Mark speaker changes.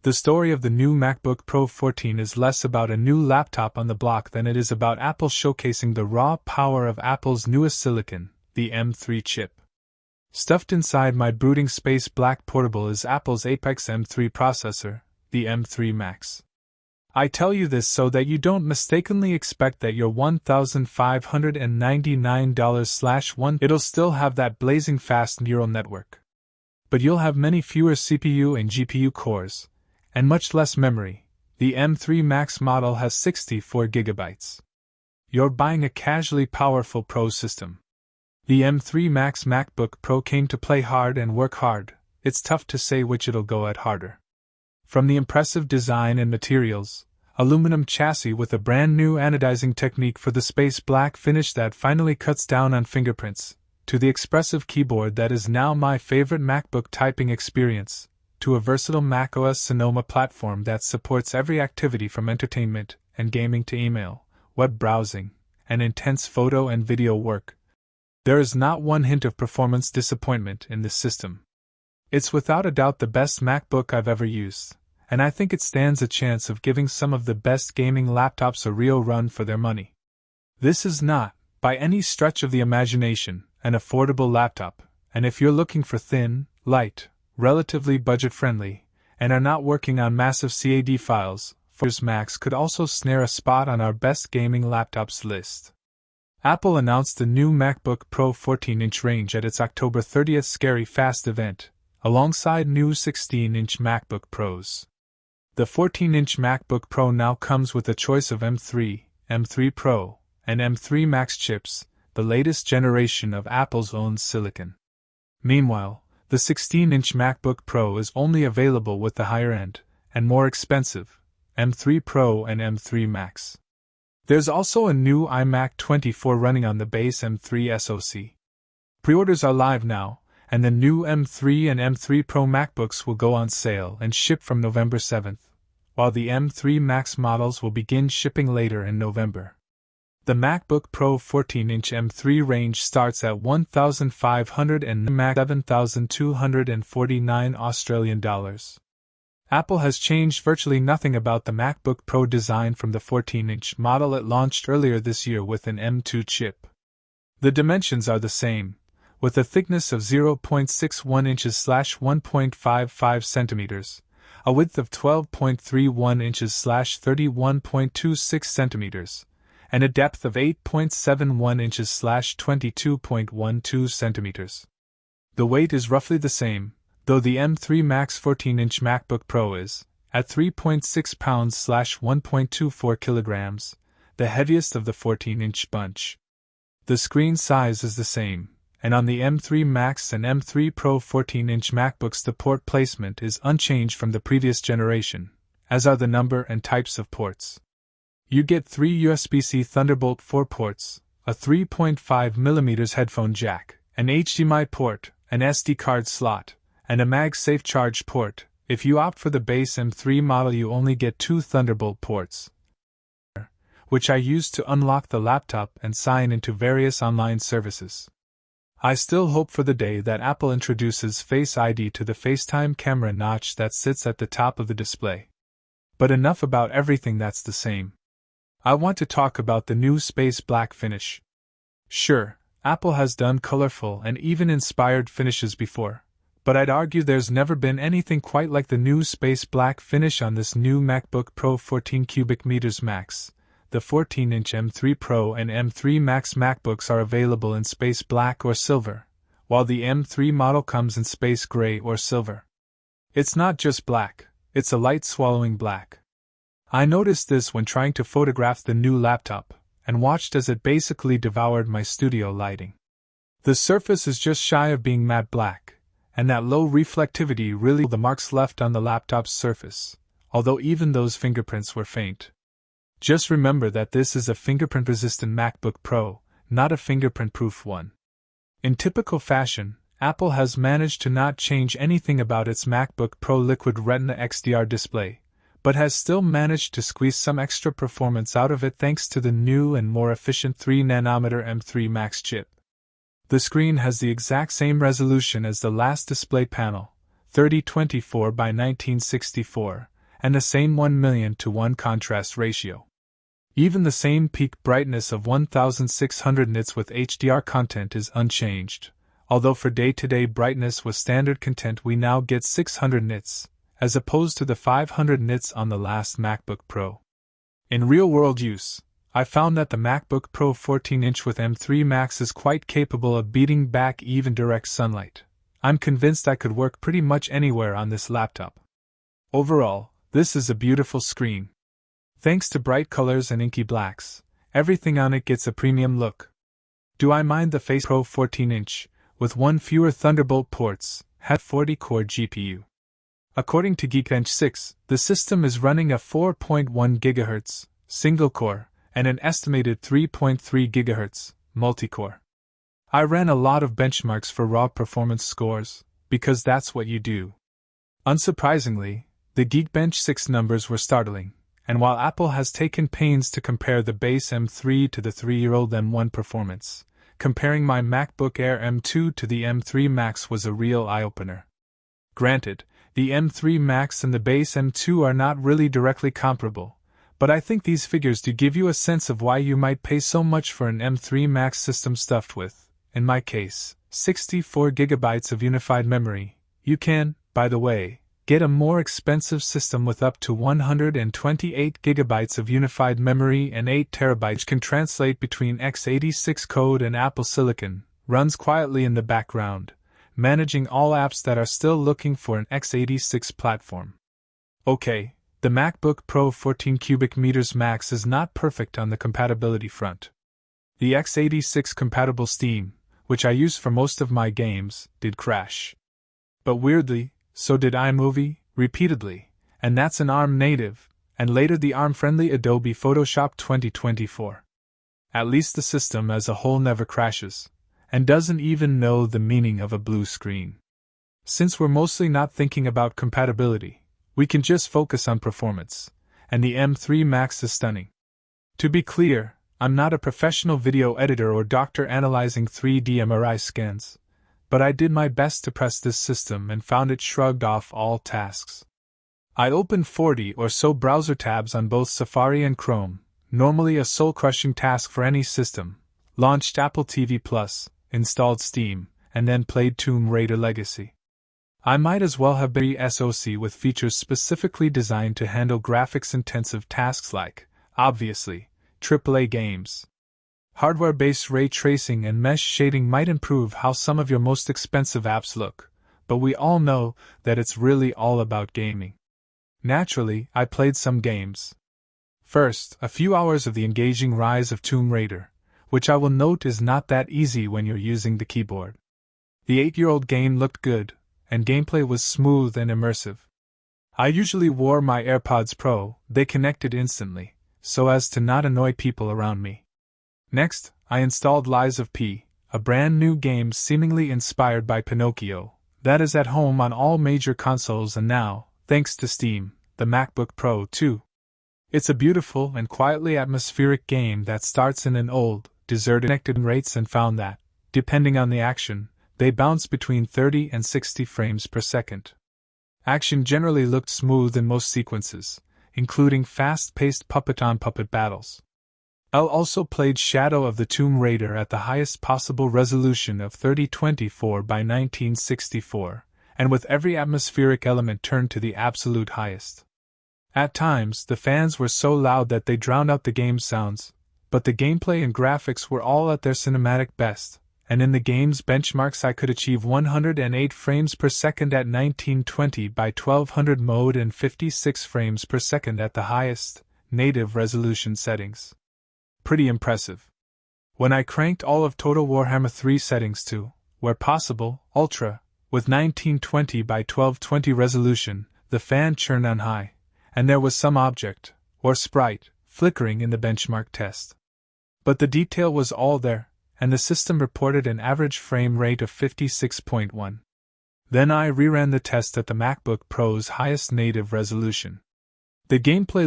Speaker 1: The story of the new MacBook Pro 14 is less about a new laptop on the block than it is about Apple showcasing the raw power of Apple's newest silicon, the M3 chip. Stuffed inside my brooding space black portable is Apple's Apex M3 processor, the M3 Max. I tell you this so that you don't mistakenly expect that your $1,599/1 it'll still have that blazing fast neural network. But you'll have many fewer CPU and GPU cores, and much less memory. The M3 Max model has 64 GB. You're buying a casually powerful Pro system. The M3 Max MacBook Pro came to play hard and work hard. It's tough to say which it'll go at harder. From the impressive design and materials, aluminum chassis with a brand new anodizing technique for the space black finish that finally cuts down on fingerprints, to the expressive keyboard that is now my favorite MacBook typing experience, to a versatile macOS Sonoma platform that supports every activity from entertainment and gaming to email, web browsing, and intense photo and video work. There is not one hint of performance disappointment in this system. It's without a doubt the best MacBook I've ever used, and I think it stands a chance of giving some of the best gaming laptops a real run for their money. This is not, by any stretch of the imagination, an affordable laptop, and if you're looking for thin, light, relatively budget-friendly, and are not working on massive CAD files, Max could also snare a spot on our best gaming laptops list. Apple announced the new MacBook Pro 14-inch range at its October 30th Scary Fast event, alongside new 16-inch MacBook Pros. The 14-inch MacBook Pro now comes with a choice of M3, M3 Pro, and M3 Max chips, the latest generation of Apple's own silicon. Meanwhile, the 16-inch MacBook Pro is only available with the higher-end, and more expensive, M3 Pro and M3 Max. There's also a new iMac 24 running on the base M3 SoC. Pre-orders are live now, and the new M3 and M3 Pro MacBooks will go on sale and ship from November 7th, while the M3 Max models will begin shipping later in November. The MacBook Pro 14-inch M3 range starts at $1,500 and Mac $7,249 Australian dollars. Apple has changed virtually nothing about the MacBook Pro design from the 14-inch model it launched earlier this year with an M2 chip. The dimensions are the same, with a thickness of 0.61 inches/1.55 centimeters, a width of 12.31 inches/31.26 centimeters, and a depth of 8.71 inches/22.12 centimeters. The weight is roughly the same, though the M3 Max 14-inch MacBook Pro is, at 3.6 pounds/1.24 kilograms, the heaviest of the 14-inch bunch. The screen size is the same, and on the M3 Max and M3 Pro 14-inch MacBooks the port placement is unchanged from the previous generation, as are the number and types of ports. You get 3 USB-C Thunderbolt 4 ports, a 3.5mm headphone jack, an HDMI port, an SD card slot, and a MagSafe charge port. If you opt for the base M3 model you only get 2 Thunderbolt ports, which I use to unlock the laptop and sign into various online services. I still hope for the day that Apple introduces Face ID to the FaceTime camera notch that sits at the top of the display. But enough about everything that's the same. I want to talk about the new space black finish. Sure, Apple has done colorful and even inspired finishes before, but I'd argue there's never been anything quite like the new space black finish on this new MacBook Pro 14 cubic meters Max. The 14-inch M3 Pro and M3 Max MacBooks are available in space black or silver, while the M3 model comes in space gray or silver. It's not just black, it's a light-swallowing black. I noticed this when trying to photograph the new laptop, and watched as it basically devoured my studio lighting. The surface is just shy of being matte black, and that low reflectivity really the marks left on the laptop's surface, although even those fingerprints were faint. Just remember that this is a fingerprint-resistant MacBook Pro, not a fingerprint-proof one. In typical fashion, Apple has managed to not change anything about its MacBook Pro Liquid Retina XDR display, but has still managed to squeeze some extra performance out of it thanks to the new and more efficient 3nm M3 Max chip. The screen has the exact same resolution as the last display panel, 3024 by 1964, and the same 1,000,000:1 contrast ratio. Even the same peak brightness of 1600 nits with HDR content is unchanged, although for day-to-day brightness with standard content we now get 600 nits, as opposed to the 500 nits on the last MacBook Pro. In real-world use, I found that the MacBook Pro 14-inch with M3 Max is quite capable of beating back even direct sunlight. I'm convinced I could work pretty much anywhere on this laptop. Overall, this is a beautiful screen. Thanks to bright colors and inky blacks, everything on it gets a premium look. Do I mind the Face Pro 14-inch, with one fewer Thunderbolt ports, had 40-core GPU? According to Geekbench 6, the system is running a 4.1 GHz single-core and an estimated 3.3 GHz multi-core. I ran a lot of benchmarks for raw performance scores, because that's what you do. Unsurprisingly, the Geekbench 6 numbers were startling, and while Apple has taken pains to compare the base M3 to the 3-year-old M1 performance, comparing my MacBook Air M2 to the M3 Max was a real eye-opener. Granted, the M3 Max and the base M2 are not really directly comparable, but I think these figures do give you a sense of why you might pay so much for an M3 Max system stuffed with, in my case, 64 GB of unified memory. You can, by the way, get a more expensive system with up to 128 GB of unified memory and 8 TB, which can translate between x86 code and Apple Silicon, runs quietly in the background, managing all apps that are still looking for an x86 platform. Okay, the MacBook Pro 14 cubic meters Max is not perfect on the compatibility front. The x86 compatible Steam, which I use for most of my games, did crash. But weirdly, so did iMovie, repeatedly, and that's an ARM native, and later the ARM-friendly Adobe Photoshop 2024. At least the system as a whole never crashes, and doesn't even know the meaning of a blue screen. Since we're mostly not thinking about compatibility, we can just focus on performance, and the M3 Max is stunning. To be clear, I'm not a professional video editor or doctor analyzing 3D MRI scans, but I did my best to press this system and found it shrugged off all tasks. I opened 40 or so browser tabs on both Safari and Chrome, normally a soul-crushing task for any system, launched Apple TV Plus, installed Steam, and then played Tomb Raider Legacy. I might as well have been a SoC with features specifically designed to handle graphics-intensive tasks like, obviously, AAA games. Hardware-based ray tracing and mesh shading might improve how some of your most expensive apps look, but we all know that it's really all about gaming. Naturally, I played some games. First, a few hours of the engaging Rise of Tomb Raider, which I will note is not that easy when you're using the keyboard. The 8-year-old game looked good, and gameplay was smooth and immersive. I usually wore my AirPods Pro, they connected instantly, so as to not annoy people around me. Next, I installed Lies of P, a brand new game seemingly inspired by Pinocchio, that is at home on all major consoles and now, thanks to Steam, the MacBook Pro too. It's a beautiful and quietly atmospheric game that starts in an old, deserted connected rates and found that, depending on the action, they bounce between 30 and 60 frames per second. Action generally looked smooth in most sequences, including fast-paced puppet-on-puppet battles. I also played Shadow of the Tomb Raider at the highest possible resolution of 3024 by 1964, and with every atmospheric element turned to the absolute highest. At times, the fans were so loud that they drowned out the game's sounds, but the gameplay and graphics were all at their cinematic best, and in the game's benchmarks I could achieve 108 frames per second at 1920 by 1200 mode and 56 frames per second at the highest, native resolution settings. Pretty impressive. When I cranked all of Total Warhammer 3 settings to, where possible, Ultra, with 1920 by 1220 resolution, the fan churned on high, and there was some object, or sprite, flickering in the benchmark test. But the detail was all there, and the system reported an average frame rate of 56.1. Then I reran the test at the MacBook Pro's highest native resolution. The gameplay